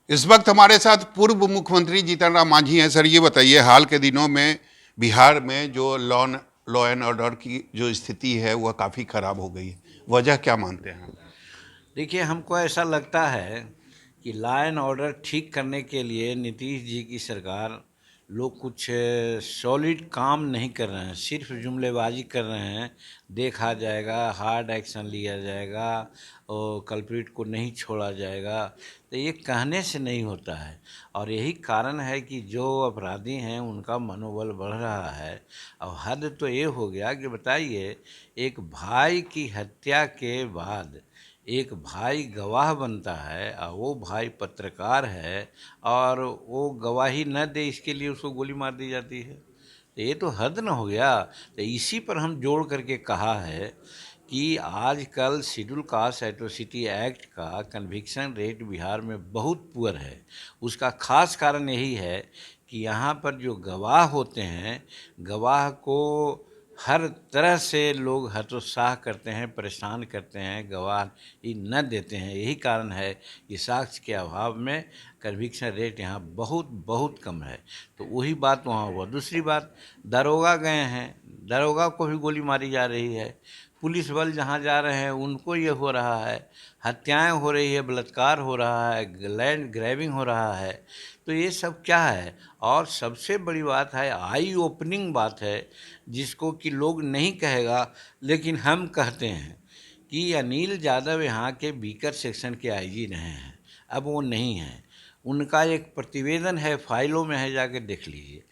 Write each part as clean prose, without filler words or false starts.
इस वक्त हमारे साथ पूर्व मुख्यमंत्री जीतन राम मांझी हैं। सर, ये बताइए, हाल के दिनों में बिहार में जो लॉ एंड ऑर्डर की जो स्थिति है वह काफ़ी खराब हो गई है। वजह क्या मानते हैं? देखिए, हमको ऐसा लगता है कि लॉ एंड ऑर्डर ठीक करने के लिए नीतीश जी की सरकार लोग कुछ सॉलिड काम नहीं कर रहे हैं, सिर्फ जुमलेबाजी कर रहे हैं। देखा जाएगा, हार्ड एक्शन लिया जाएगा और कल्प्रिट को नहीं छोड़ा जाएगा। तो ये कहने से नहीं होता है, और यही कारण है कि जो अपराधी हैं उनका मनोबल बढ़ रहा है। अब हद तो ये हो गया कि बताइए, एक भाई की हत्या के बाद एक भाई गवाह बनता है और वो भाई पत्रकार है, और वो गवाही न दे इसके लिए उसको गोली मार दी जाती है। तो ये तो हद न हो गया। तो इसी पर हम जोड़ करके कहा है कि आजकल शेड्यूल कास्ट एट्रोसिटी एक्ट का कन्विक्शन रेट बिहार में बहुत पुअर है। उसका खास कारण यही है कि यहाँ पर जो गवाह होते हैं, गवाह को हर तरह से लोग हतोत्साह करते हैं, परेशान करते हैं, गवाही न देते हैं। यही कारण है कि साक्ष्य के अभाव में कन्विक्शन रेट यहाँ बहुत बहुत कम है। तो वही बात वहाँ हुआ। दूसरी बात, दरोगा गए हैं, दरोगा को भी गोली मारी जा रही है। पुलिस बल जहाँ जा रहे हैं उनको ये हो रहा है, हत्याएं हो रही है, बलात्कार हो रहा है, लैंड ग्रैबिंग हो रहा है। तो ये सब क्या है? और सबसे बड़ी बात है, आई ओपनिंग बात है, जिसको कि लोग नहीं कहेगा लेकिन हम कहते हैं कि अनिल यादव यहाँ के बीकर सेक्शन के आईजी रहे हैं। अब वो नहीं हैं। उनका एक प्रतिवेदन है, फाइलों में है, जाके देख लीजिए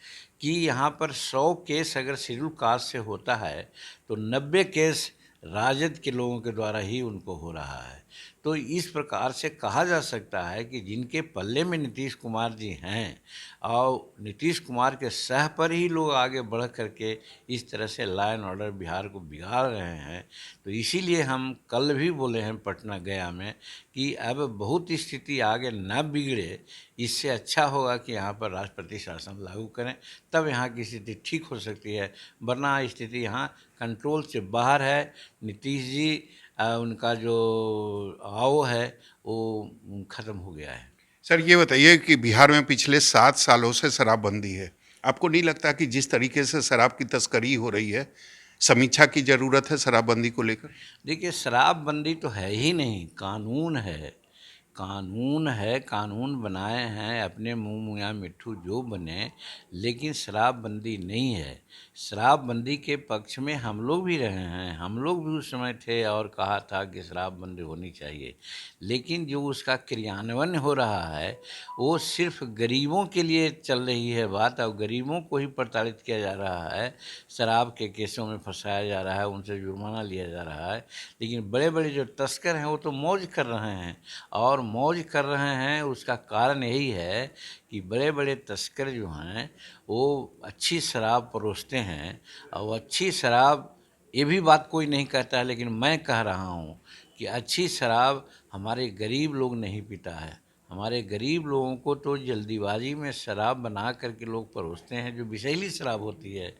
कि यहाँ पर 100 केस अगर शेड्यूल कास्ट से होता है तो 90 केस राजद के लोगों के द्वारा ही उनको हो रहा है। तो इस प्रकार से कहा जा सकता है कि जिनके पल्ले में नीतीश कुमार जी हैं और नीतीश कुमार के सह पर ही लोग आगे बढ़ करके इस तरह से लॉ एंड ऑर्डर बिहार को बिगाड़ रहे हैं। तो इसीलिए हम कल भी बोले हैं पटना गया में कि अब बहुत स्थिति आगे न बिगड़े, इससे अच्छा होगा कि यहाँ पर राष्ट्रपति शासन लागू करें, तब यहाँ की स्थिति ठीक हो सकती है। वरना स्थिति यहाँ कंट्रोल से बाहर है। नीतीश जी उनका जो आओ है वो ख़त्म हो गया है। सर, ये बताइए कि बिहार में पिछले 7 सालों से शराबबंदी है। आपको नहीं लगता कि जिस तरीके से शराब की तस्करी हो रही है, समीक्षा की ज़रूरत है शराबबंदी को लेकर? देखिए, शराबबंदी तो है ही नहीं, कानून है। कानून है, कानून बनाए हैं अपने मुँह मियाँ मिट्ठू जो बने, लेकिन शराबबंदी नहीं है। शराबबंदी के पक्ष में हम लोग भी रहे हैं, हम लोग भी उस समय थे और कहा था कि शराबबंदी होनी चाहिए। लेकिन जो उसका क्रियान्वयन हो रहा है वो सिर्फ गरीबों के लिए चल रही है बात, और गरीबों को ही प्रताड़ित किया जा रहा है, शराब के केसों में फंसाया जा रहा है, उनसे जुर्माना लिया जा रहा है। लेकिन बड़े बड़े जो तस्कर हैं वो तो मौज कर रहे हैं, और मौज कर रहे हैं उसका कारण यही है कि बड़े बड़े तस्कर जो हैं वो अच्छी शराब परोसते हैं। और अच्छी शराब, ये भी बात कोई नहीं कहता है लेकिन मैं कह रहा हूँ कि अच्छी शराब हमारे गरीब लोग नहीं पीता है। हमारे गरीब लोगों को तो जल्दीबाजी में शराब बना करके लोग परोसते हैं, जो विषैली शराब होती है।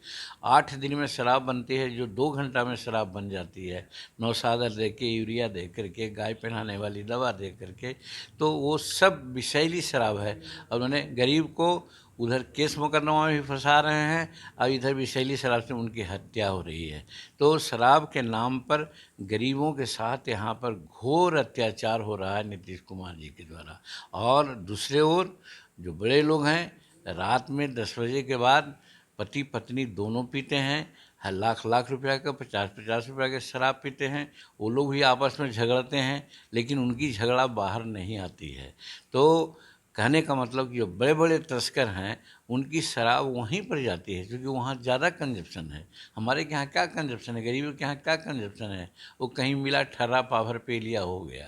8 दिन में शराब बनती है, जो 2 घंटा में शराब बन जाती है। नौशादर दे के, यूरिया दे करके, गाय पहनाने वाली दवा दे करके, तो वो सब विषैली शराब है। और उन्होंने गरीब को उधर केस मुकदमा में भी फंसा रहे हैं और इधर विषैली शराब से उनकी हत्या हो रही है। तो शराब के नाम पर गरीबों के साथ यहाँ पर घोर अत्याचार हो रहा है नीतीश कुमार जी के द्वारा। और दूसरे ओर जो बड़े लोग हैं, रात में 10 बजे के बाद पति पत्नी दोनों पीते हैं, हर लाख लाख रुपया का, 50-50 रुपया के शराब पीते हैं। वो लोग भी आपस में झगड़ते हैं, लेकिन उनकी झगड़ा बाहर नहीं आती है। तो कहने का मतलब कि जो बड़े बड़े तस्कर हैं उनकी शराब वहीं पर जाती है, क्योंकि वहाँ ज़्यादा कंजप्शन है। हमारे के यहाँ क्या कंजप्शन है, गरीबों के यहाँ क्या कंजप्शन है? वो कहीं मिला ठर्रा पाभर पे लिया हो गया।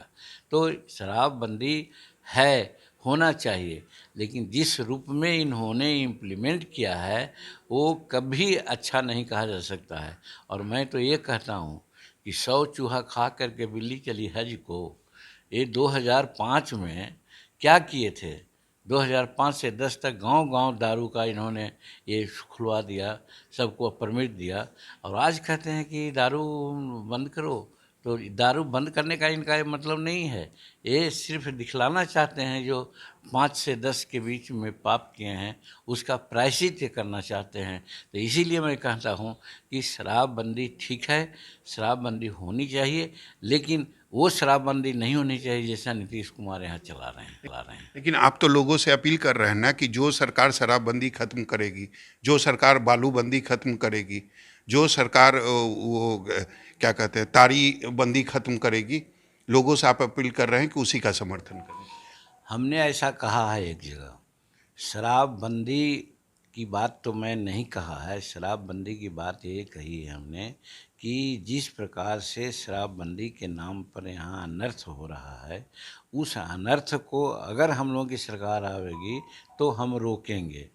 तो शराबबंदी है, होना चाहिए, लेकिन जिस रूप में इन्होंने इम्प्लीमेंट किया है वो कभी अच्छा नहीं कहा जा सकता है। और मैं तो ये कहता हूँ कि 100 चूहा खा करके बिल्ली चली हज को। ये 2005 में क्या किए थे? 2005 से 10 तक गांव-गांव दारू का इन्होंने ये खुलवा दिया, सबको परमिट दिया, और आज कहते हैं कि दारू बंद करो। तो दारू बंद करने का इनका मतलब नहीं है, ये सिर्फ दिखलाना चाहते हैं जो 5 से 10 के बीच में पाप किए हैं उसका प्रायश्चित करना चाहते हैं। तो इसीलिए मैं कहता हूँ कि शराबबंदी ठीक है, शराबबंदी होनी चाहिए, लेकिन वो शराबबंदी नहीं होनी चाहिए जैसा नीतीश कुमार यहाँ चला रहे हैं। लेकिन आप तो लोगों से अपील कर रहे हैं ना कि जो सरकार शराबबंदी खत्म करेगी, जो सरकार बालूबंदी खत्म करेगी, जो सरकार क्या कहते हैं तारी बंदी खत्म करेगी, लोगों से आप अपील कर रहे हैं कि उसी का समर्थन करें। हमने ऐसा कहा है एक जगह, शराबबंदी की बात तो मैं नहीं कहा है, शराबबंदी की बात ये कही है हमने कि जिस प्रकार से शराबबंदी के नाम पर यहाँ अनर्थ हो रहा है, उस अनर्थ को अगर हम लोगों की सरकार आवेगी तो हम रोकेंगे।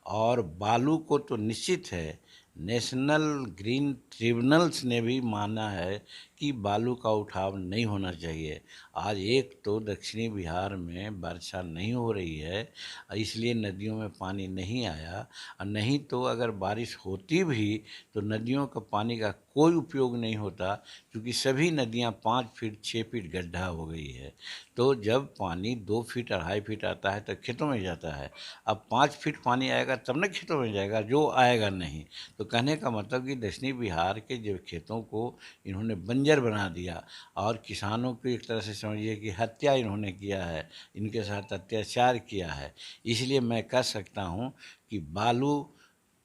और बालू को तो निश्चित है, नेशनल ग्रीन ट्रिब्यूनल्स ने भी माना है कि बालू का उठाव नहीं होना चाहिए। आज एक तो दक्षिणी बिहार में वर्षा नहीं हो रही है, इसलिए नदियों में पानी नहीं आया, और नहीं तो अगर बारिश होती भी तो नदियों का पानी का कोई उपयोग नहीं होता, क्योंकि सभी नदियां 5 फीट 6 फीट गड्ढा हो गई है। तो जब पानी 2 फीट 2.5 फीट आता है तो खेतों में जाता है, अब 5 फीट पानी आएगा तब ना खेतों में जाएगा, जो आएगा नहीं। तो कहने का मतलब कि दक्षिणी बिहार के जो खेतों को इन्होंने बंजर बना दिया, और किसानों को एक तरह से समझिए कि हत्या इन्होंने किया है, इनके साथ अत्याचार किया है। इसलिए मैं कह सकता हूँ कि बालू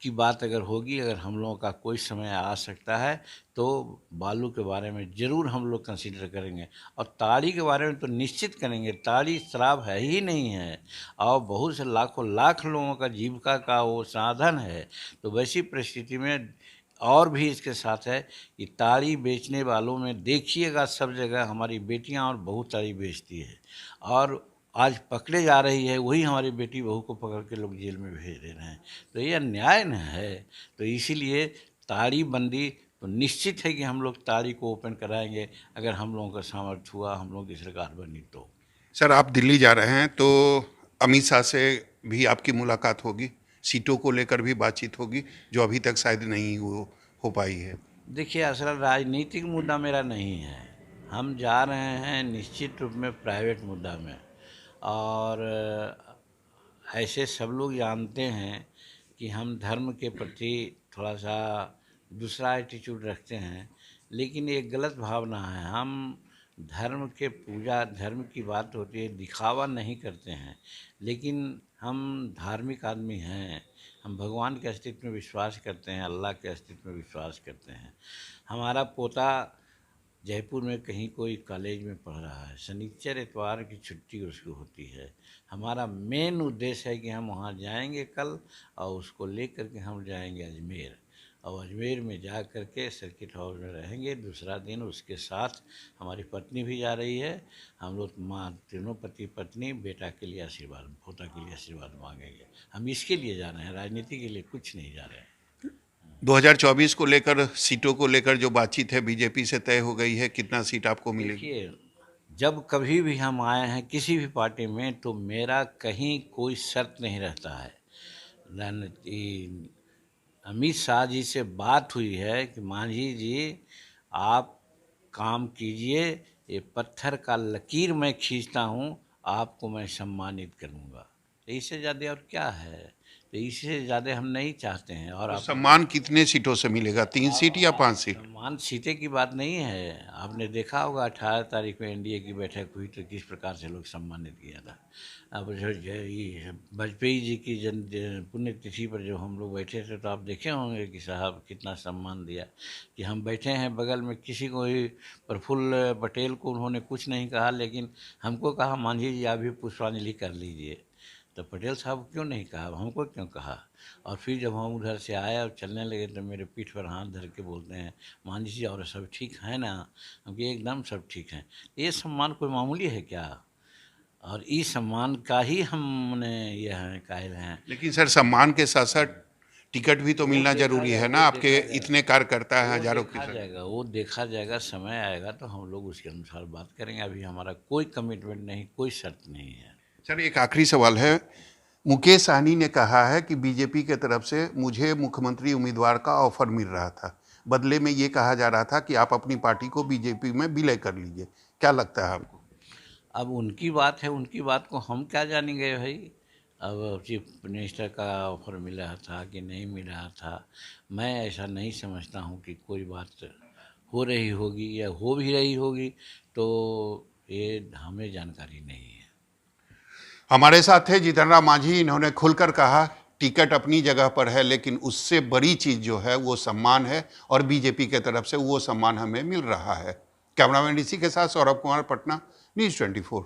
की बात अगर होगी, अगर हम लोगों का कोई समय आ सकता है तो बालू के बारे में ज़रूर हम लोग कंसीडर करेंगे, और ताड़ी के बारे में तो निश्चित करेंगे। ताड़ी शराब है ही नहीं है, और बहुत से लाखों लाख लोगों का जीविका का वो साधन है। तो वैसी परिस्थिति में और भी इसके साथ है कि ताड़ी बेचने वालों में देखिएगा सब जगह हमारी बेटियां और बहू ताड़ी बेचती है, और आज पकड़े जा रही है वही हमारी बेटी बहू को पकड़ के लोग जेल में भेज दे रहे हैं। तो ये अन्याय न है। तो इसीलिए ताड़ी बंदी तो निश्चित है कि हम लोग ताड़ी को ओपन कराएंगे, अगर हम लोगों का सामर्थ्य हुआ, हम लोगों की सरकार बनी तो। सर आप दिल्ली जा रहे हैं तो अमित शाह से भी आपकी मुलाकात होगी, सीटों को लेकर भी बातचीत होगी जो अभी तक शायद नहीं हो पाई है। देखिए, असल राजनीतिक मुद्दा मेरा नहीं है, हम जा रहे हैं निश्चित रूप में प्राइवेट मुद्दा में। और ऐसे सब लोग जानते हैं कि हम धर्म के प्रति थोड़ा सा दूसरा एटीट्यूड रखते हैं, लेकिन ये गलत भावना है। हम धर्म के पूजा, धर्म की बात होती है, दिखावा नहीं करते हैं, लेकिन हम धार्मिक आदमी हैं। हम भगवान के अस्तित्व में विश्वास करते हैं, अल्लाह के अस्तित्व में विश्वास करते हैं। हमारा पोता जयपुर में कहीं कोई कॉलेज में पढ़ रहा है, शनिचर इतवार की छुट्टी उसको होती है। हमारा मेन उद्देश्य है कि हम वहाँ जाएंगे कल, और उसको लेकर के हम जाएंगे अजमेर, और अजमेर में जा कर के सर्किट हाउस में रहेंगे। दूसरा दिन उसके साथ हमारी पत्नी भी जा रही है, हम लोग माँ तीनों पति पत्नी बेटा के लिए आशीर्वाद, पोता के लिए आशीर्वाद मांगेंगे। हम इसके लिए जा रहे हैं, राजनीति के लिए कुछ नहीं जा रहे हैं। 2024 को लेकर, सीटों को लेकर जो बातचीत है बीजेपी से तय हो गई है, कितना सीट आपको मिलेगी? देखिए, जब कभी भी हम आए हैं किसी भी पार्टी में तो मेरा कहीं कोई शर्त नहीं रहता है। अमित शाह जी से बात हुई है कि मांझी जी आप काम कीजिए, ये पत्थर का लकीर मैं खींचता हूँ, आपको मैं सम्मानित करूँगा। तो इससे ज़्यादा और क्या है? तो इससे ज़्यादा हम नहीं चाहते हैं। और तो आप सम्मान कितने सीटों से मिलेगा, 3 सीट या 5 सीट? सम्मान सीटें की बात नहीं है। आपने देखा होगा 18 तारीख में एनडीए की बैठक हुई तो किस प्रकार से लोग सम्मानित किया था। अब जो ये वाजपेयी जी की पुण्यतिथि पर जो हम लोग बैठे थे तो आप देखे होंगे कि साहब कितना सम्मान दिया, कि हम बैठे हैं बगल में, किसी को भी प्रफुल्ल पटेल को उन्होंने कुछ नहीं कहा, लेकिन हमको कहा मांझी जी आप भी पुष्पांजलि कर लीजिए। तो पटेल साहब को क्यों नहीं कहा, हमको क्यों कहा? और फिर जब हम उधर से आए और चलने लगे तो मेरे पीठ पर हाथ धर के बोलते हैं मांझी जी और सब ठीक है ना? हम कहे एकदम सब ठीक है। ये सम्मान कोई मामूली है क्या? और इस सम्मान का ही हमने ये है कायल हैं। लेकिन सर सम्मान के साथ साथ टिकट भी तो मिलना जरूरी है ना, आपके इतने कार्यकर्ता हैं, हजारों की देखा संख्या। जाएगा, वो देखा जाएगा, समय आएगा तो हम लोग उसके अनुसार बात करेंगे। अभी हमारा कोई कमिटमेंट नहीं, कोई शर्त नहीं है। सर एक आखिरी सवाल है, मुकेश सहनी ने कहा है कि बीजेपी के तरफ से मुझे मुख्यमंत्री उम्मीदवार का ऑफर मिल रहा था, बदले में ये कहा जा रहा था कि आप अपनी पार्टी को बीजेपी में विलय कर लीजिए। क्या लगता है आपको? अब उनकी बात है, उनकी बात को हम क्या जानेंगे भाई। अब चीफ मिनिस्टर का ऑफर मिला था कि नहीं मिला था, मैं ऐसा नहीं समझता हूँ कि कोई बात हो रही होगी या हो भी रही होगी, तो ये हमें जानकारी नहीं है। हमारे साथ थे जीतन राम मांझी। इन्होंने खुलकर कहा टिकट अपनी जगह पर है, लेकिन उससे बड़ी चीज जो है वो सम्मान है, और बीजेपी के तरफ से वो सम्मान हमें मिल रहा है। कैमरामैन ऋषि के साथ सौरभ कुमार, पटना, न्यूज़ 24।